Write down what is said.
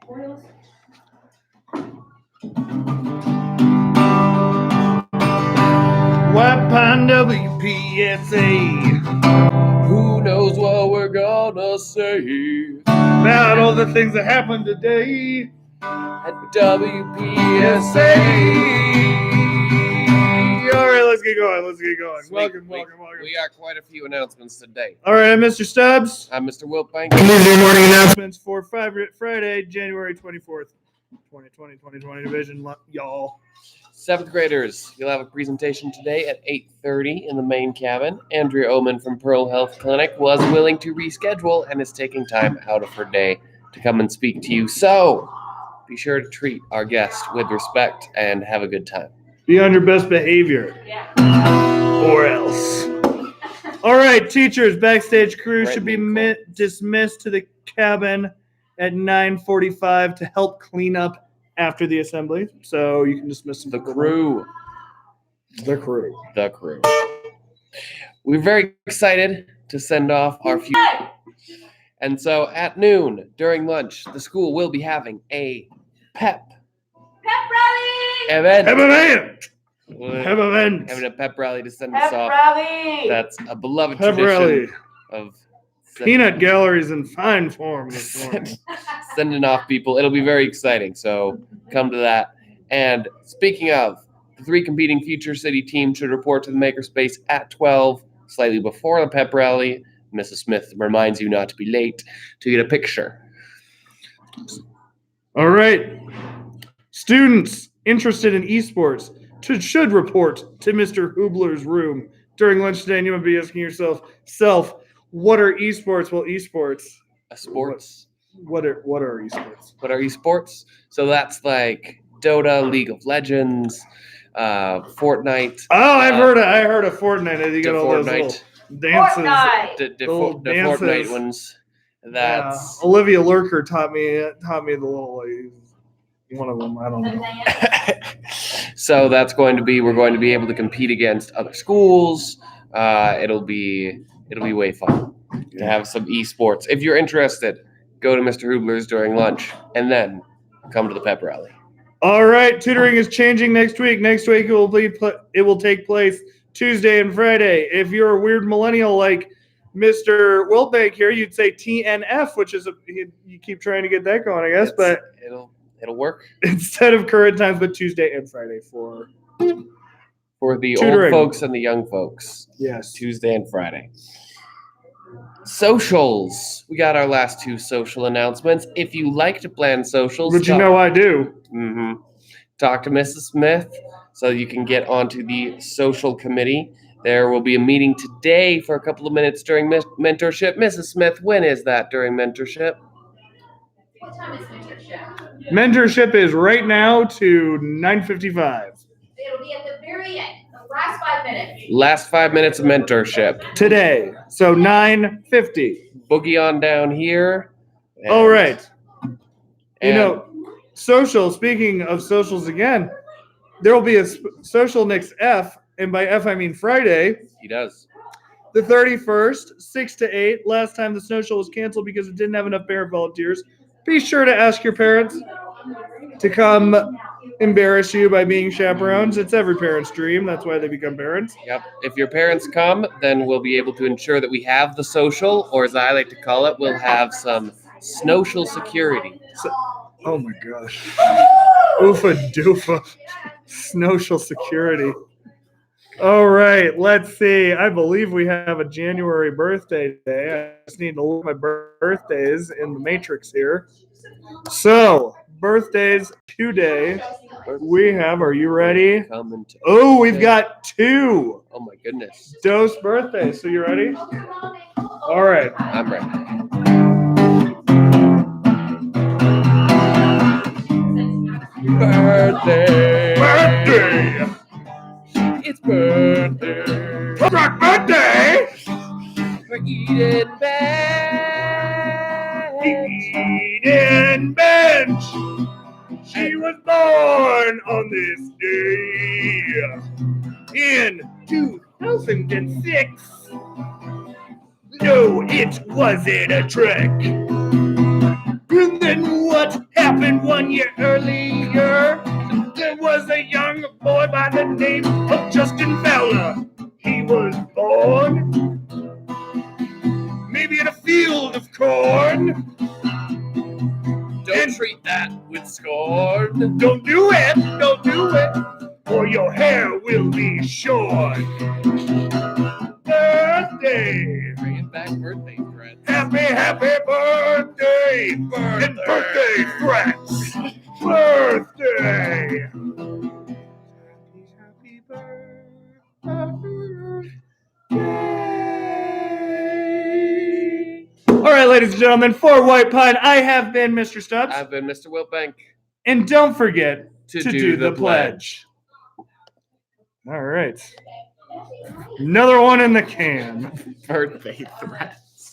White Pine WPSA. Who knows what we're gonna say About all the things that happened today at WPSA. All right, let's get going. Sweet. Welcome. We got quite a few announcements today. All right, I'm Mr. Stubbs. I'm Mr. Wiltbank. These are your morning announcements for Friday, January 24th, 2020 division, y'all. 7th graders, you'll have a presentation today at 8:30 in the main cabin. Andrea Oman from Pearl Health Clinic was willing to reschedule and is taking time out of her day to come and speak to you. So be sure to treat our guest with respect and have a good time. Be on your best behavior. Or else. All right, teachers, backstage crew should be dismissed to the cabin at 9:45 to help clean up after the assembly. So you can dismiss them. The crew. We're very excited to send off our few. And so at noon during lunch, the school will be having a pep rally event. Event. Having a pep rally to send us off. rally. That's a beloved Pep tradition rally. of Peanut gallery's in fine form this morning. sending off people. It'll be very exciting. So come to that. And speaking of, the 3 competing Future City teams should report to the Makerspace at 12, slightly before the pep rally. Mrs. Smith reminds you not to be late to get a picture. All right. Students interested in esports should report to Mr. Hubler's room during lunch today, and you might be asking yourself, what are esports? Well, esports. Sports. What are esports? What are esports? So that's like Dota, League of Legends, Fortnite. Oh, I heard of Fortnite. You got all those little dances. The dances. Fortnite ones. That's Olivia Lurker taught me the little one of them. I don't know. So that's we're going to be able to compete against other schools. It'll be way fun to have some esports. If you're interested, go to Mr. Hubler's during lunch and then come to the pep rally. All right, tutoring is changing next week. Next week it will take place Tuesday and Friday. If you're a weird millennial like Mr. Wiltbank here, you'd say TNF, which is you keep trying to get that going, I guess, but it'll work. Instead of current times, but Tuesday and Friday for the tutoring. Old folks and the young folks. Yes. Tuesday and Friday. Socials. We got our last 2 social announcements. If you like to plan socials, which you know I do. Talk to Mrs. Smith so you can get onto the social committee. There will be a meeting today for a couple of minutes during mentorship. Mrs. Smith, when is that during mentorship? What time is mentorship? Mentorship is right now to 9:55. It'll be at the very end, the last 5 minutes. Last 5 minutes of mentorship. Today. So 9:50. Boogie on down here. All right. Speaking of socials again, there will be a social next F, and by F I mean Friday. He does. The 31st, 6 to 8. Last time the snow show was canceled because it didn't have enough parent volunteers. Be sure to ask your parents to come embarrass you by being chaperones. It's every parent's dream. That's why they become parents. Yep. If your parents come, then we'll be able to ensure that we have the social, or as I like to call it, we'll have some snowcial security. Oh my gosh. Oofa doofa. Snowcial security. All right, let's see. I believe we have a January birthday today. I just need to look at my birthdays in the matrix here. So, birthdays today. We have, are you ready? Oh, we've got 2. Oh my goodness. Dose birthdays. So you ready? All right. I'm ready. Birthday. It's birthday. Birthday. For Eden Bench. Eden Bench. She was born on this day in 2006. No, it wasn't a trick. And then what happened? treat that with scorn. Don't do it, or your hair will be short. Birthday, Bringing back birthday threats. happy birthday, and birthday threats. Birthday. Happy birthday. All right, ladies and gentlemen, for White Pine, I have been Mr. Stubbs. I've been Mr. Wilbank. And don't forget To to do do the the pledge. All right. Another one in the can. Birthday threat.